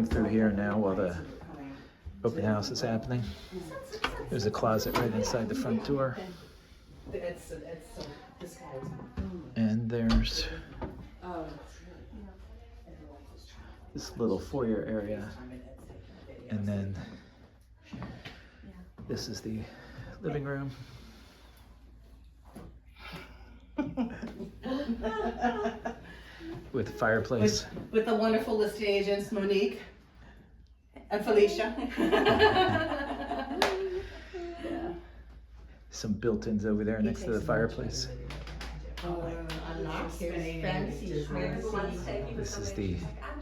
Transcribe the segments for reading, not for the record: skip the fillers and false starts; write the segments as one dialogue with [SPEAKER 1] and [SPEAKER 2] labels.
[SPEAKER 1] going through here now while the open house is happening. There's a closet right inside the front door. And there's this little foyer area. And then this is the living room. With a fireplace.
[SPEAKER 2] With the wonderful listing agents, Monique and Felicia. Yeah.
[SPEAKER 1] Some built-ins over there next to the fireplace. This is the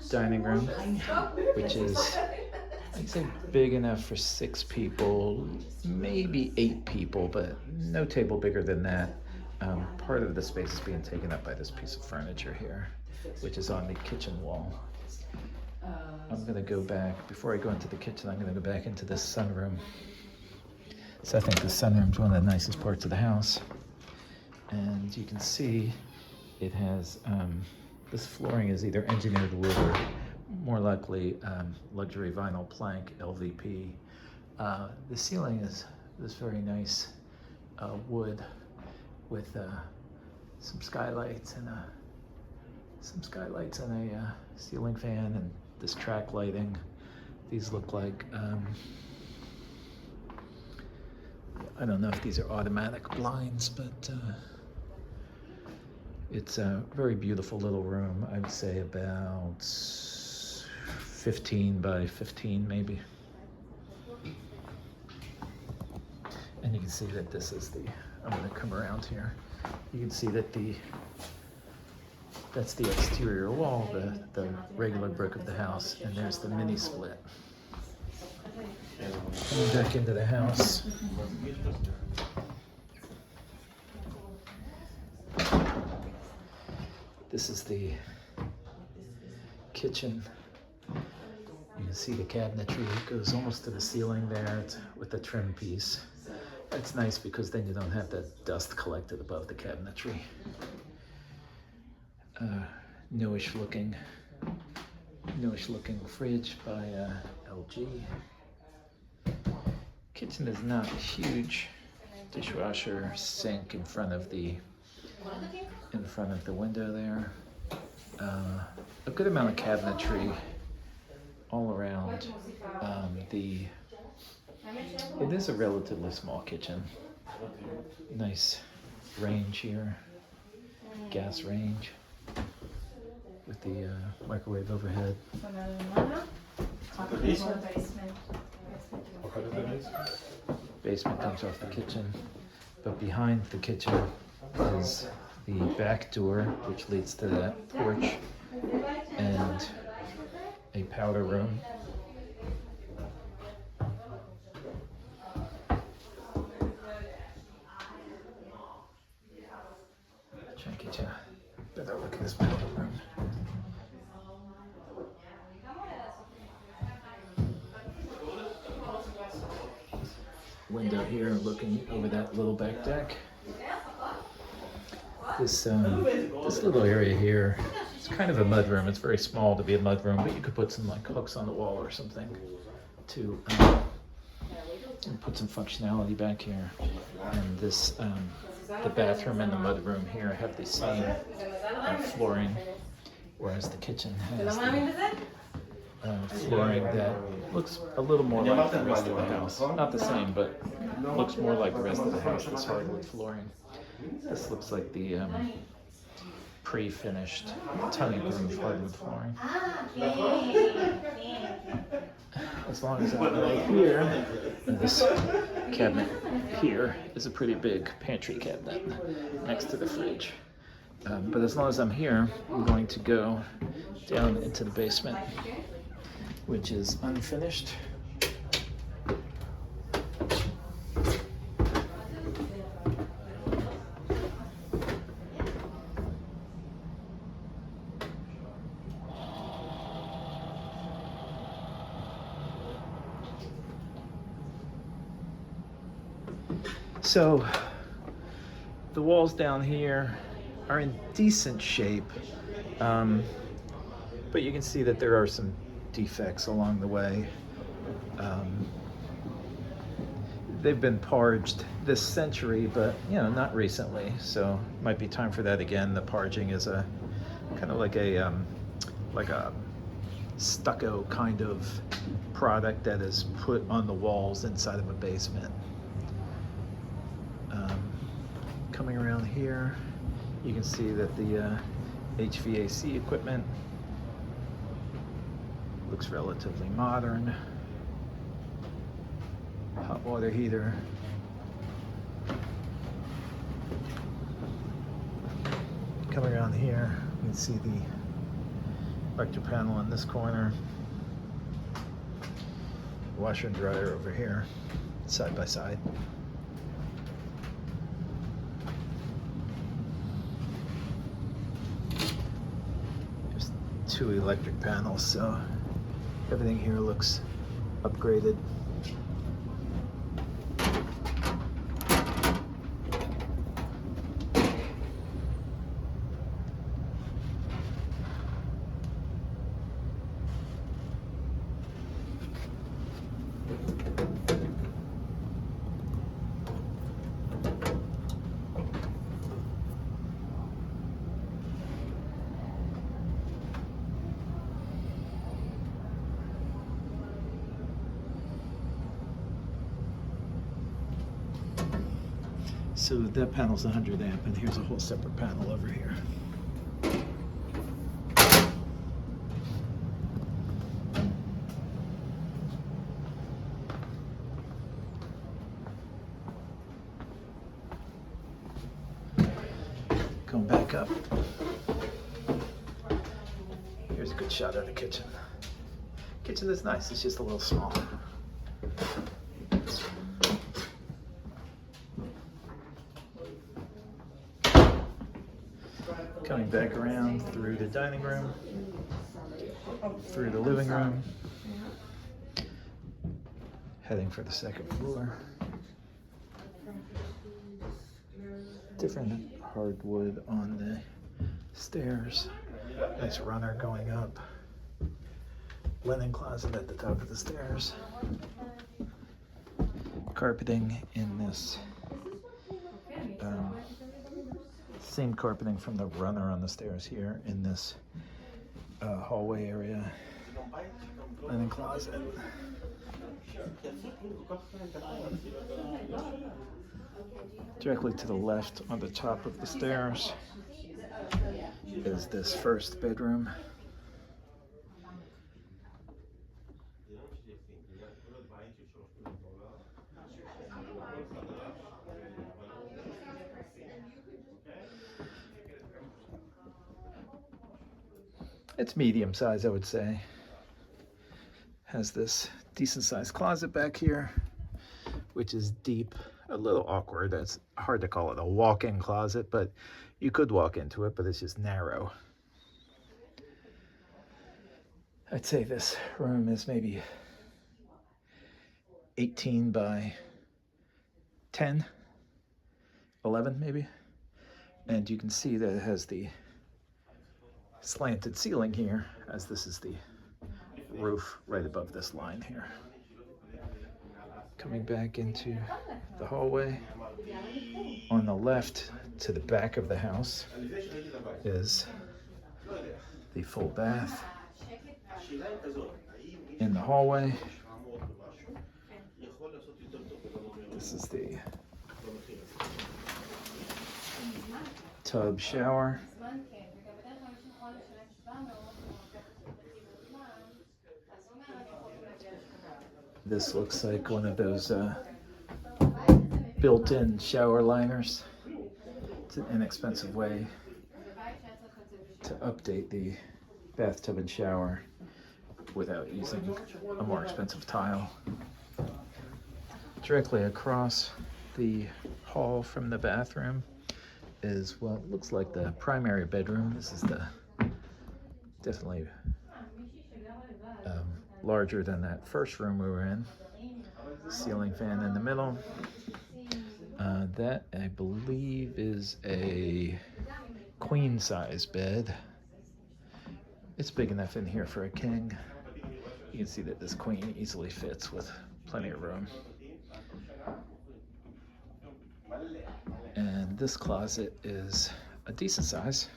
[SPEAKER 1] dining room, which is, I'd say, big enough for 6 people, maybe 8 people, but no table bigger than that. Part of the space is being taken up by this piece of furniture here, which is on the kitchen wall. I'm gonna go back, before I go into the kitchen, I'm gonna go back into this sunroom. So I think the sunroom is one of the nicest parts of the house. And you can see it has, this flooring is either engineered wood or more likely luxury vinyl plank, LVP. The ceiling is this very nice wood with some skylights and a ceiling fan, and this track lighting. These look like, I don't know if these are automatic blinds, but it's a very beautiful little room. I would say about 15 by 15 maybe. And you can see that this is the, I'm gonna come around here. You can see that that's the exterior wall, the regular brick of the house, and there's the mini split. Coming back into the house. This is the kitchen. You can see the cabinetry goes almost to the ceiling there with the trim piece. That's nice because then you don't have that dust collected above the cabinetry. Newish looking fridge by LG. Kitchen is not huge. Dishwasher, sink in front of the window there. A good amount of cabinetry all around. It is a relatively small kitchen. Nice range here, gas range with the microwave overhead. Basement comes off the kitchen, but behind the kitchen is the back door, which leads to that porch, and a powder room. Try and get you a better look at this powder room. Window here looking over that little back deck. This little area here, it's kind of a mudroom. It's very small to be a mudroom, but you could put some like hooks on the wall or something to put some functionality back here. And this, the bathroom and the mudroom here have the same flooring, whereas the kitchen has the flooring that looks a little more like the rest of the house. Not the same, but looks more like the rest of the house, this hardwood flooring. This looks like the pre-finished tongue-and-groove hardwood flooring. As long as I'm right here, this cabinet here is a pretty big pantry cabinet next to the fridge. But as long as I'm here, I'm going to go down into the basement, which is unfinished. So the walls down here are in decent shape, but you can see that there are some defects along the way. They've been parged this century, but not recently. So might be time for that again. The parging is a kind of like a stucco kind of product that is put on the walls inside of a basement. Coming around here, you can see that the HVAC equipment looks relatively modern. Hot water heater. Coming around here, you can see the electric panel in this corner. Washer and dryer over here, side by side. There's 2 electric panels, so everything here looks upgraded. So that panel's 100 amp, and here's a whole separate panel over here. Going back up. Here's a good shot of the kitchen. Kitchen is nice, it's just a little small. Coming back around through the dining room, through the living room, heading for the second floor. Different hardwood on the stairs. Nice runner going up. Linen closet at the top of the stairs. Carpeting in this same carpeting from the runner on the stairs here in this hallway area. Linen closet. Directly to the left on the top of the stairs is this first bedroom. It's medium size, I would say. Has this decent sized closet back here, which is deep, a little awkward. That's hard to call it a walk-in closet, but you could walk into it, but it's just narrow. I'd say this room is maybe 18 by 10, 11 maybe. And you can see that it has the slanted ceiling here, as this is the roof right above this line here. Coming back into the hallway, on the left to the back of the house is the full bath. In the hallway, this is the tub shower. This looks like one of those built-in shower liners. It's an inexpensive way to update the bathtub and shower without using a more expensive tile. Directly across the hall from the bathroom is what looks like the primary bedroom. This is the definitely larger than that first room we were in. Ceiling fan in the middle. That, I believe, is a queen size bed. It's big enough in here for a king. you can see that this queen easily fits with plenty of room. And this closet is a decent size.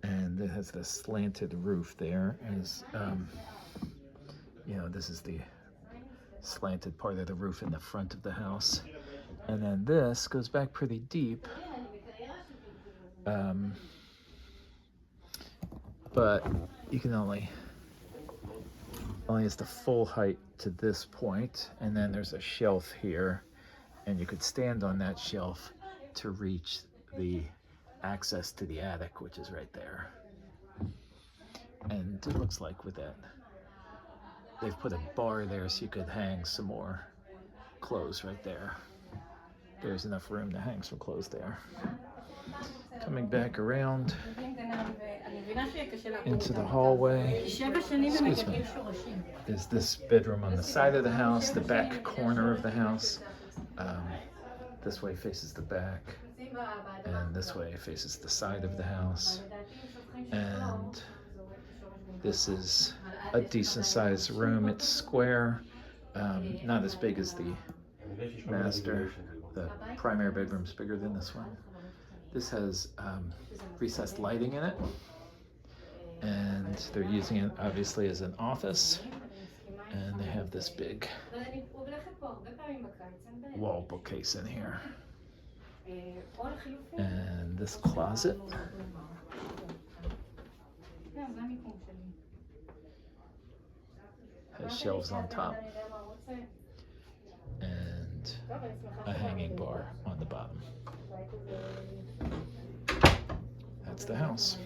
[SPEAKER 1] And it has this slanted roof there. As you know, this is the slanted part of the roof in the front of the house. And then this goes back pretty deep. But you can only is the full height to this point, and then there's a shelf here, and you could stand on that shelf to reach the access to the attic, which is right there. And it looks like with that, they've put a bar there so you could hang some more clothes right there. There's enough room to hang some clothes there. Coming back around into the hallway, excuse me, is this bedroom on the side of the house, the back corner of the house. This way faces the back, and this way faces the side of the house. And this is a decent sized room. It's square, not as big as the master. The primary bedroom's bigger than this one. This has recessed lighting in it, and they're using it obviously as an office. And they have this big wall bookcase in here. And this closet has shelves on top and a hanging bar on the bottom. That's the house.